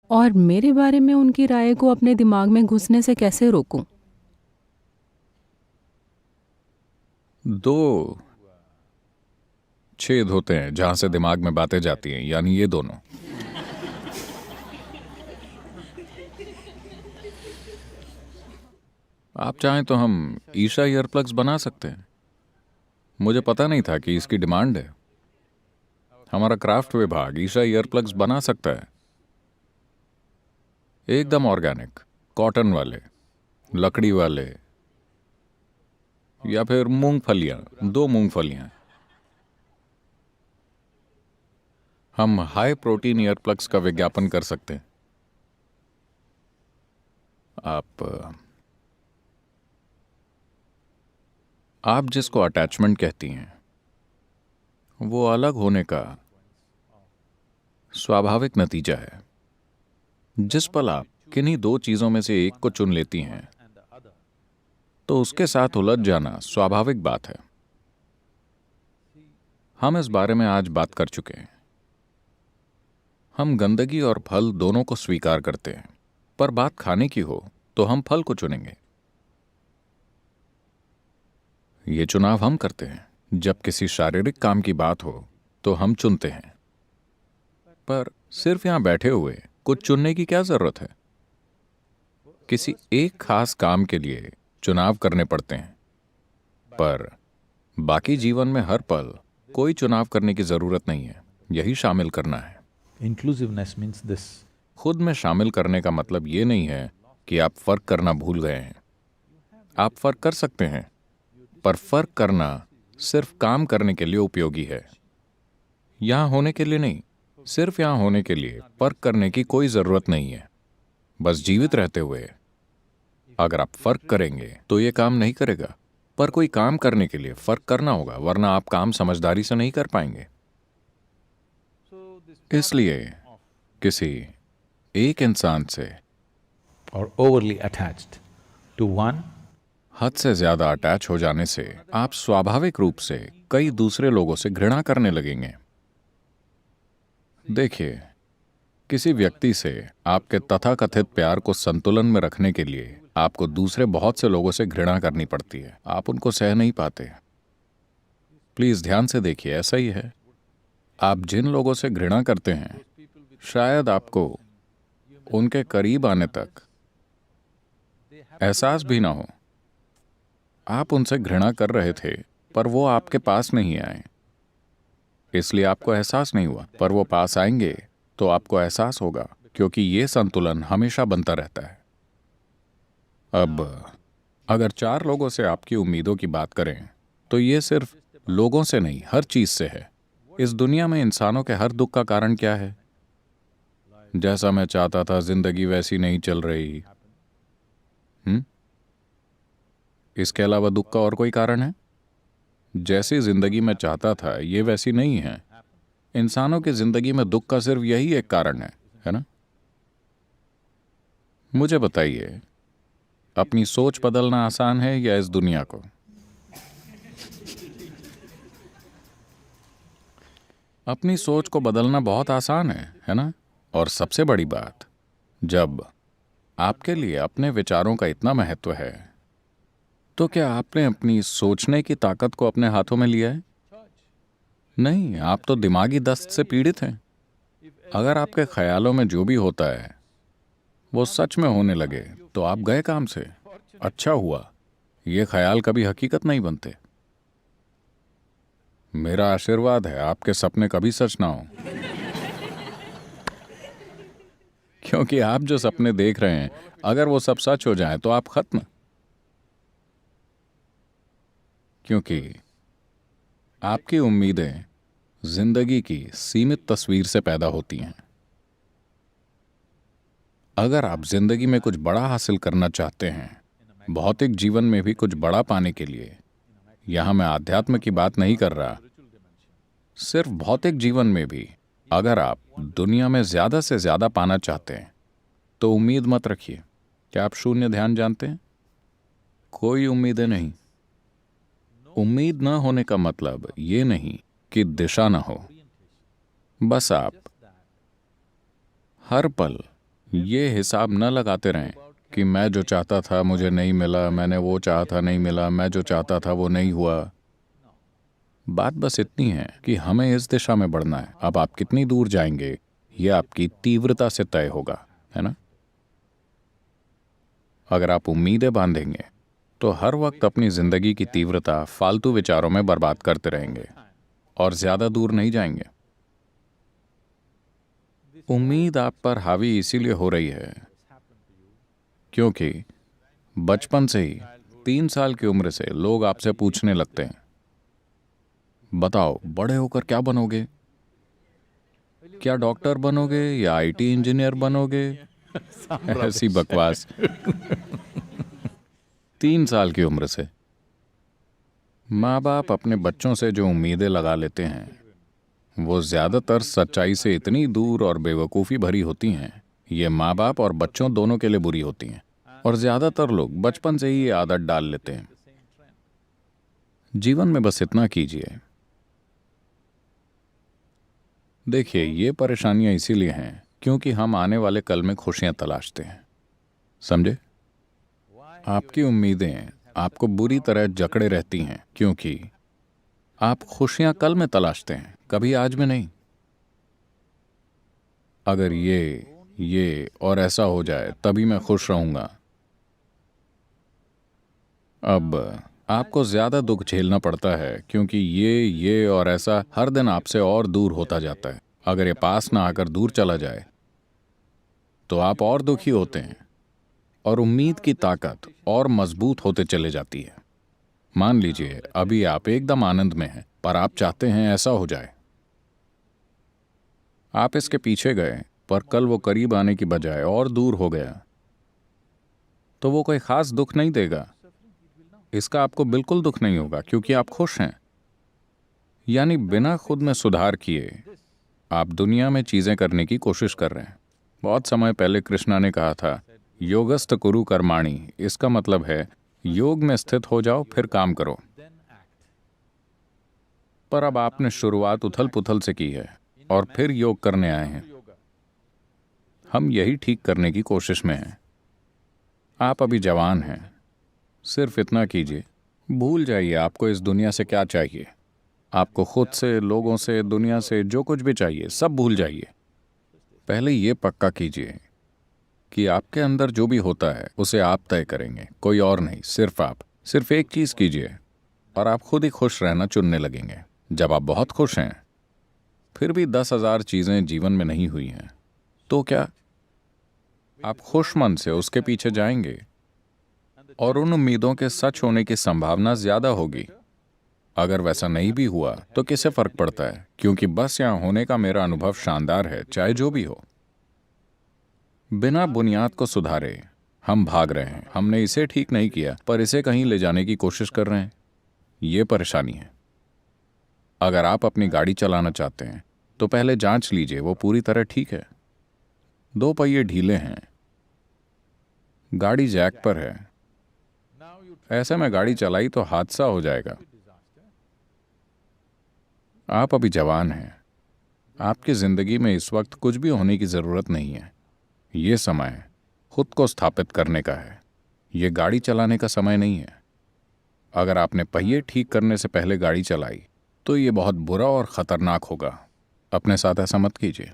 और मेरे बारे में उनकी राय को अपने दिमाग में घुसने से कैसे रोकूं? दो छेद होते हैं जहां से दिमाग में बातें जाती हैं, यानी ये दोनों। आप चाहें तो हम ईशा ईयरप्लग्स बना सकते हैं। मुझे पता नहीं था कि इसकी डिमांड है। हमारा क्राफ्ट विभाग ईशा ईयरप्लग्स बना सकता है, एकदम ऑर्गेनिक, कॉटन वाले, लकड़ी वाले, या फिर मूंगफलियां, दो मूंगफलियां। हम हाई प्रोटीन ईयरप्लग्स का विज्ञापन कर सकते हैं। आप जिसको अटैचमेंट कहती हैं, वो अलग होने का स्वाभाविक नतीजा है। जिस पल आप किन्हीं दो चीजों में से एक को चुन लेती हैं, तो उसके साथ उलझ जाना स्वाभाविक बात है। हम इस बारे में आज बात कर चुके हैं। हम गंदगी और फल दोनों को स्वीकार करते हैं, पर बात खाने की हो तो हम फल को चुनेंगे। ये चुनाव हम करते हैं। जब किसी शारीरिक काम की बात हो तो हम चुनते हैं, पर सिर्फ यहां बैठे हुए कुछ चुनने की क्या जरूरत है? किसी एक खास काम के लिए चुनाव करने पड़ते हैं, पर बाकी जीवन में हर पल कोई चुनाव करने की जरूरत नहीं है। यही शामिल करना है। Inclusiveness means this. खुद में शामिल करने का मतलब ये नहीं है कि आप फर्क करना भूल गए हैं। आप फर्क कर सकते हैं, पर फर्क करना सिर्फ काम करने के लिए उपयोगी है, यहां होने के लिए नहीं। सिर्फ यहां होने के लिए फर्क करने की कोई जरूरत नहीं है। बस जीवित रहते हुए अगर आप फर्क करेंगे तो ये काम नहीं करेगा। पर कोई काम करने के लिए फर्क करना होगा, वरना आप काम समझदारी से नहीं कर पाएंगे। इसलिए किसी एक इंसान से Or overly attached to one, हद से ज्यादा अटैच हो जाने से आप स्वाभाविक रूप से कई दूसरे लोगों से घृणा करने लगेंगे। देखिए, किसी व्यक्ति से आपके तथाकथित प्यार को संतुलन में रखने के लिए आपको दूसरे बहुत से लोगों से घृणा करनी पड़ती है। आप उनको सह नहीं पाते। प्लीज ध्यान से देखिए, ऐसा ही है। आप जिन लोगों से घृणा करते हैं, शायद आपको उनके करीब आने तक एहसास भी ना हो। आप उनसे घृणा कर रहे थे, पर वो आपके पास नहीं आए, इसलिए आपको एहसास नहीं हुआ। पर वो पास आएंगे तो आपको एहसास होगा, क्योंकि ये संतुलन हमेशा बनता रहता है। अब अगर चार लोगों से आपकी उम्मीदों की बात करें, तो ये सिर्फ लोगों से नहीं, हर चीज से है। इस दुनिया में इंसानों के हर दुख का कारण क्या है? जैसा मैं चाहता था जिंदगी वैसी नहीं चल रही। इसके अलावा दुख का और कोई कारण है? जैसी जिंदगी मैं चाहता था ये वैसी नहीं है। इंसानों की जिंदगी में दुख का सिर्फ यही एक कारण है ना? मुझे बताइए, अपनी सोच बदलना आसान है या इस दुनिया को? अपनी सोच को बदलना बहुत आसान है ना? और सबसे बड़ी बात, जब आपके लिए अपने विचारों का इतना महत्व है, तो क्या आपने अपनी सोचने की ताकत को अपने हाथों में लिया है? नहीं, आप तो दिमागी दस्त से पीड़ित हैं। अगर आपके ख्यालों में जो भी होता है वो सच में होने लगे तो आप गए काम से। अच्छा हुआ, ये ख्याल कभी हकीकत नहीं बनते। मेरा आशीर्वाद है आपके सपने कभी सच ना हो, क्योंकि आप जो सपने देख रहे हैं, अगर वो सब सच हो जाए तो आप खत्म। क्योंकि आपकी उम्मीदें जिंदगी की सीमित तस्वीर से पैदा होती हैं। अगर आप जिंदगी में कुछ बड़ा हासिल करना चाहते हैं, भौतिक जीवन में भी कुछ बड़ा पाने के लिए, यहां मैं आध्यात्म की बात नहीं कर रहा, सिर्फ भौतिक जीवन में भी अगर आप दुनिया में ज्यादा से ज्यादा पाना चाहते हैं, तो उम्मीद मत रखिए। क्या आप शून्य ध्यान जानते हैं? कोई उम्मीदें नहीं। उम्मीद न होने का मतलब ये नहीं कि दिशा न हो। बस आप हर पल ये हिसाब न लगाते रहें कि मैं जो चाहता था मुझे नहीं मिला, मैंने वो चाहा था नहीं मिला, मैं जो चाहता था वो नहीं हुआ। बात बस इतनी है कि हमें इस दिशा में बढ़ना है। अब आप कितनी दूर जाएंगे ये आपकी तीव्रता से तय होगा, है ना? अगर आप उम्मीदें बांधेंगे तो हर वक्त अपनी जिंदगी की तीव्रता फालतू विचारों में बर्बाद करते रहेंगे और ज्यादा दूर नहीं जाएंगे। उम्मीद आप पर हावी इसीलिए हो रही है क्योंकि बचपन से ही 3 साल की उम्र से लोग आपसे पूछने लगते हैं, बताओ बड़े होकर क्या बनोगे? क्या डॉक्टर बनोगे या आईटी इंजीनियर बनोगे? ऐसी बकवास। 3 साल की उम्र से माँ बाप अपने बच्चों से जो उम्मीदें लगा लेते हैं वो ज्यादातर सच्चाई से इतनी दूर और बेवकूफ़ी भरी होती हैं। ये माँ बाप और बच्चों दोनों के लिए बुरी होती हैं और ज्यादातर लोग बचपन से ही ये आदत डाल लेते हैं। जीवन में बस इतना कीजिए। देखिए, ये परेशानियां इसीलिए हैं क्योंकि हम आने वाले कल में खुशियां तलाशते हैं, समझे? आपकी उम्मीदें आपको बुरी तरह जकड़े रहती हैं क्योंकि आप खुशियां कल में तलाशते हैं, कभी आज में नहीं। अगर ये और ऐसा हो जाए तभी मैं खुश रहूंगा। अब आपको ज्यादा दुख झेलना पड़ता है क्योंकि ये और ऐसा हर दिन आपसे और दूर होता जाता है। अगर ये पास ना आकर दूर चला जाए तो आप और दुखी होते हैं और उम्मीद की ताकत और मजबूत होते चले जाती है। मान लीजिए अभी आप एकदम आनंद में हैं पर आप चाहते हैं ऐसा हो जाए। आप इसके पीछे गए पर कल वो करीब आने की बजाय और दूर हो गया तो वो कोई खास दुख नहीं देगा। इसका आपको बिल्कुल दुख नहीं होगा क्योंकि आप खुश हैं। यानी बिना खुद में सुधार किए आप दुनिया में चीजें करने की कोशिश कर रहे हैं। बहुत समय पहले कृष्णा ने कहा था, योगस्थ कुरु कर्माणि। इसका मतलब है योग में स्थित हो जाओ फिर काम करो। पर अब आपने शुरुआत उथल पुथल से की है और फिर योग करने आए हैं। हम यही ठीक करने की कोशिश में हैं। आप अभी जवान हैं, सिर्फ इतना कीजिए, भूल जाइए आपको इस दुनिया से क्या चाहिए। आपको खुद से, लोगों से, दुनिया से जो कुछ भी चाहिए सब भूल जाइए। पहले ये पक्का कीजिए कि आपके अंदर जो भी होता है उसे आप तय करेंगे, कोई और नहीं, सिर्फ आप। सिर्फ एक चीज कीजिए और आप खुद ही खुश रहना चुनने लगेंगे। जब आप बहुत खुश हैं फिर भी 10,000 चीजें जीवन में नहीं हुई हैं तो क्या आप खुश मन से उसके पीछे जाएंगे और उन उम्मीदों के सच होने की संभावना ज्यादा होगी। अगर वैसा नहीं भी हुआ तो किसे फर्क पड़ता है, क्योंकि बस यहां होने का मेरा अनुभव शानदार है, चाहे जो भी हो। बिना बुनियाद को सुधारे हम भाग रहे हैं। हमने इसे ठीक नहीं किया पर इसे कहीं ले जाने की कोशिश कर रहे हैं। ये परेशानी है। अगर आप अपनी गाड़ी चलाना चाहते हैं तो पहले जांच लीजिए वो पूरी तरह ठीक है। 2 पहिए ढीले हैं, गाड़ी जैक पर है, ऐसे में गाड़ी चलाई तो हादसा हो जाएगा। आप अभी जवान हैं, आपकी जिंदगी में इस वक्त कुछ भी होने की जरूरत नहीं है। ये समय खुद को स्थापित करने का है, ये गाड़ी चलाने का समय नहीं है। अगर आपने पहिए ठीक करने से पहले गाड़ी चलाई तो ये बहुत बुरा और खतरनाक होगा। अपने साथ ऐसा मत कीजिए।